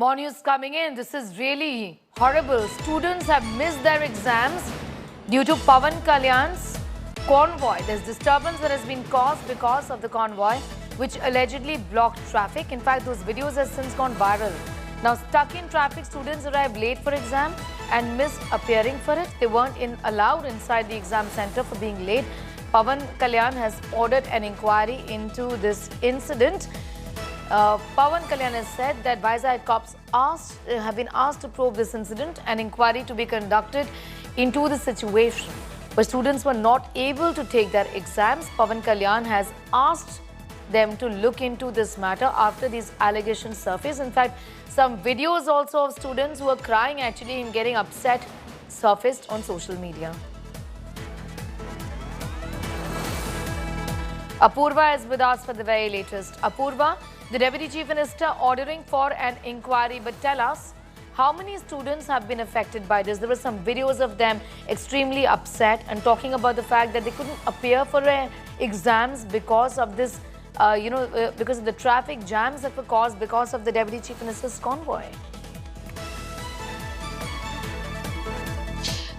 More news coming in. This is really horrible. Students have missed their exams due to Pawan Kalyan's convoy. There's disturbance that has been caused because of the convoy, which allegedly blocked traffic. In fact, those videos have since gone viral. Now, stuck in traffic, students arrived late for exam and missed appearing for it. They weren't allowed inside the exam center for being late. Pawan Kalyan has ordered an inquiry into this incident. Pawan Kalyan has said that Vizag cops have been asked to probe this incident, an inquiry to be conducted into the situation. But students were not able to take their exams. Pawan Kalyan has asked them to look into this matter after these allegations surfaced. In fact, some videos also of students who were crying actually and getting upset surfaced on social media. Apurva is with us for the very latest. Apurva, the Deputy Chief Minister ordering for an inquiry, but tell us, how many students have been affected by this? There were some videos of them extremely upset and talking about the fact that they couldn't appear for exams because of this, because of the traffic jams that were caused because of the Deputy Chief Minister's convoy.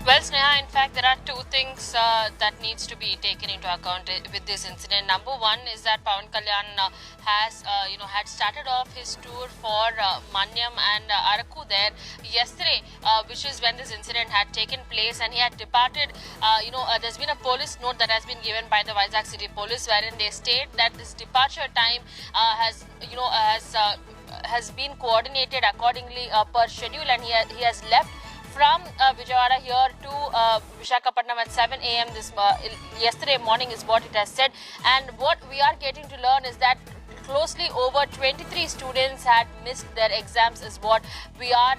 Well, Sneha, in fact, there are two things that needs to be taken into account with this incident. Number one is that Pawan Kalyan has, had started off his tour for Manyam and Araku there yesterday, which is when this incident had taken place, and he had departed. There's been a police note that has been given by the Vizag City Police, wherein they state that this departure time has been coordinated accordingly per schedule, and he has left from Vijayawada here to Visakhapatnam at 7 a.m. Yesterday morning is what it has said. And what we are getting to learn is that closely over 23 students had missed their exams is what we are,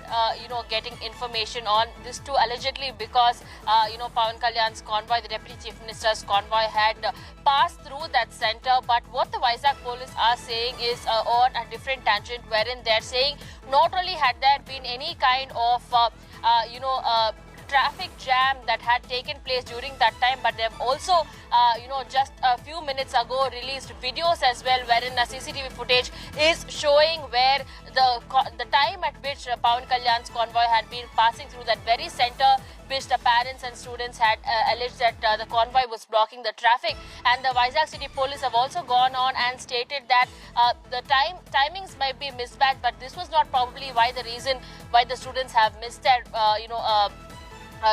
getting information on. This too allegedly because, Pawan Kalyan's convoy, the Deputy Chief Minister's convoy had passed through that center. But what the Vizag police are saying is on a different tangent, wherein they're saying not only had there been any kind of traffic jam that had taken place during that time, but they've also, just a few minutes ago released videos as well, wherein a CCTV footage is showing where the time at which Pawan Kalyan's convoy had been passing through that very center, which the parents and students had alleged that the convoy was blocking the traffic. And the Vizag City Police have also gone on and stated that the timings might be mismatched, but this was not probably the reason why the students have missed their,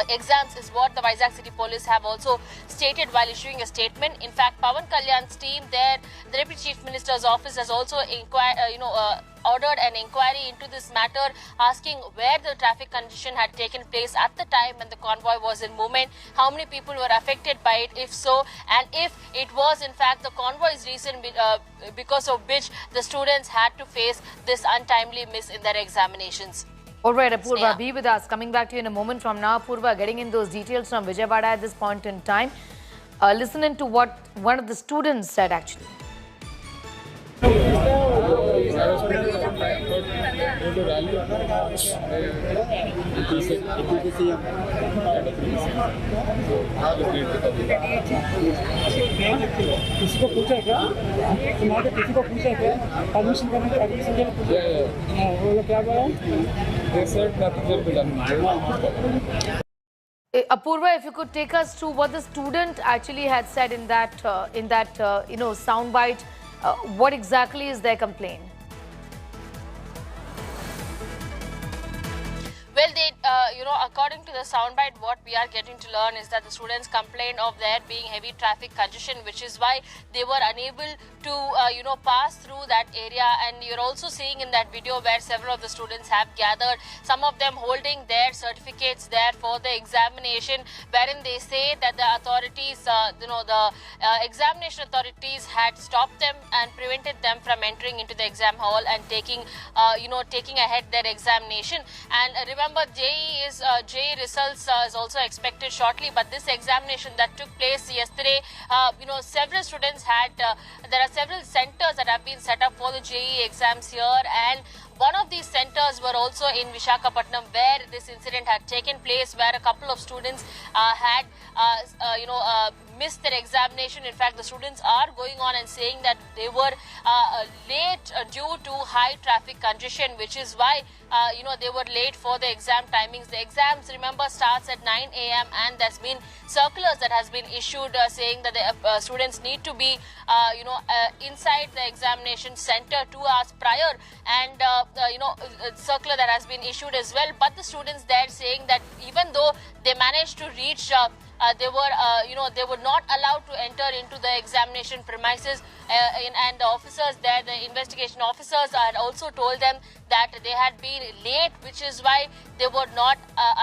exams is what the Vizag City Police have also stated while issuing a statement. In fact, Pawan Kalyan's team there, the Deputy Chief Minister's office has also ordered an inquiry into this matter, asking where the traffic condition had taken place at the time when the convoy was in movement, how many people were affected by it, if so, and if it was in fact the convoy's reason because of which the students had to face this untimely miss in their examinations. All right, Apurva, be with us. Coming back to you in a moment from now. Apurva, getting in those details from Vijayawada at this point in time. Listen into what one of the students said actually. किसी को पूछा क्या? तुम्हारे किसी को पूछा क्या? Permission करने के परमिशन के लिए पूछा? वो लोग क्या बोला? They said nothing will be done. Apurva, if you could take us through what the student actually had said in that soundbite, what exactly is their complaint? Well, according to the soundbite, what we are getting to learn is that the students complained of there being heavy traffic congestion, which is why they were unable to, pass through that area. And you're also seeing in that video where several of the students have gathered, some of them holding their certificates there for the examination, wherein they say that the authorities, the examination authorities had stopped them and prevented them from entering into the exam hall and taking ahead their examination. And remember, JEE results is also expected shortly, but this examination that took place yesterday, several students had, there are several centers that have been set up for the JEE exams here, and one of these centers were also in Visakhapatnam, where this incident had taken place, where a couple of students had, missed their examination. In fact, the students are going on and saying that they were late due to high traffic congestion, which is why they were late for the exam timings. The exams, remember, starts at 9 a.m. and there's been circulars that has been issued saying that the students need to be inside the examination center 2 hours prior, and circular that has been issued as well. But the students there saying that even though they managed to reach they were not allowed to enter into the examination premises, and the officers there, the investigation officers, had also told them that they had been late, which is why they were not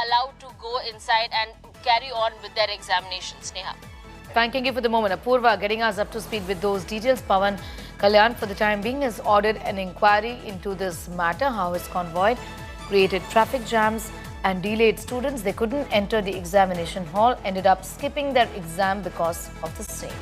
allowed to go inside and carry on with their examinations. Neha. Thanking you for the moment. Apurva getting us up to speed with those details. Pawan Kalyan, for the time being, has ordered an inquiry into this matter, how his convoy created traffic jams and delayed students. They couldn't enter the examination hall, ended up skipping their exam because of the same.